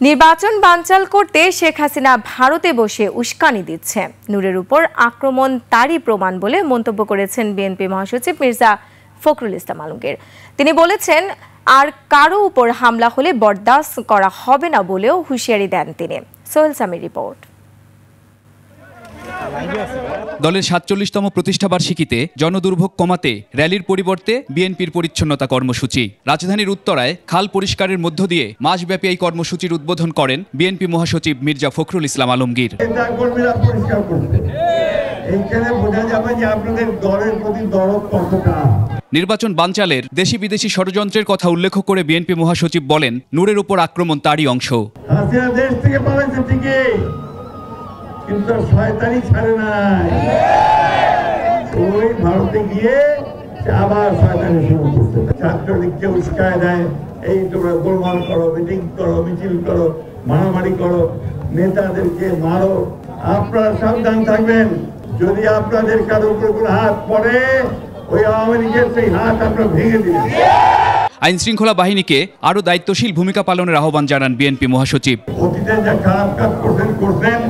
নির্বাচন বানচাল করতে শেখ হাসিনা ভারতে বসে উস্কানি দিচ্ছে, নূরের উপর আক্রমণ তারই প্রমাণ বলে মন্তব্য করেছেন বিএনপি মহাসচিব মির্জা ফখরুল ইসলাম আলমগীর। তিনি বলেছেন, আর কারো উপর হামলা হলে বরদাস্ত করা হবে না বলেও হুঁশিয়ারি দেন তিনি। সোহেল সামির রিপোর্ট। দলের ৪৭তম প্রতিষ্ঠাবার্ষিকীতে জনদুর্ভোগ কমাতে র্যালির পরিবর্তে বিএনপির পরিচ্ছন্নতা কর্মসূচি। রাজধানীর উত্তরায় খাল পরিষ্কারের মধ্য দিয়ে মাসব্যাপী এই কর্মসূচির উদ্বোধন করেন বিএনপি মহাসচিব মির্জা ফখরুল ইসলাম আলমগীর। নির্বাচন বানচালের দেশি বিদেশি ষড়যন্ত্রের কথা উল্লেখ করে বিএনপি মহাসচিব বলেন, নূরের উপর আক্রমণ তারই অংশ। কিন্তু শয়তানি ছাড়ে নাই, ওই ভারতে গিয়ে আবার শয়তানি শুরু করতে, ছাত্রলীগকে উস্কায় দেয়, এই তোমরা গোলমাল করো, মিটিং করো, মিছিল করো, মারামারি করো, নেতাদেরকে মারো। আপনারা সাবধান থাকবেন, যদি আপনাদের কারো উপর কোনো হাত পড়ে, ওই আওয়ামী লীগের সেই হাত আপনারা ভেঙে দিবেন। আইন শৃঙ্খলা বাহিনীকে আরো দায়িত্বশীল ভূমিকা পালনের আহ্বান জানান বিএনপি মহাসচিব। অতীতে যা খারাপ কাজ করতেন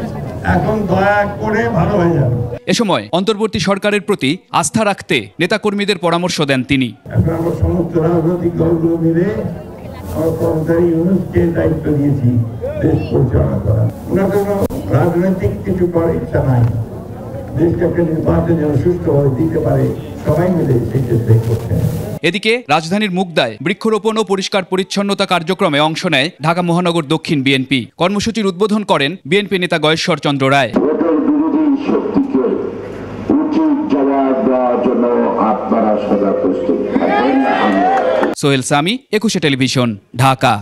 এখন দয়া করে ভালো হয়ে যাবে। এ সময় অন্তর্বর্তী সরকারের প্রতি আস্থা রাখতে নেতাকর্মীদের পরামর্শ দেন তিনি। এখন আমরা সমস্ত রাজনৈতিক দলগুলো মিলে কর্মচারী ইউনুসকে দায়িত্ব দিয়েছি দেশ পরিচালনা করা। ওনার জন্য রাজনৈতিক কিছু করার ইচ্ছা নাই, দেশকে একটা নির্বাচন যেন সুষ্ঠুভাবে দিতে পারে, সবাই মিলে সেই চেষ্টাই করছেন। এদিকে রাজধানীর মুগদায় বৃক্ষরোপণ ও পরিষ্কার পরিচ্ছন্নতা কার্যক্রমে অংশ নেয় ঢাকা মহানগর দক্ষিণ বিএনপি। কর্মসূচির উদ্বোধন করেন বিএনপি নেতা গয়েশ্বর চন্দ্র রায়। সোহেল সামি, ২১ টেলিভিশন, ঢাকা।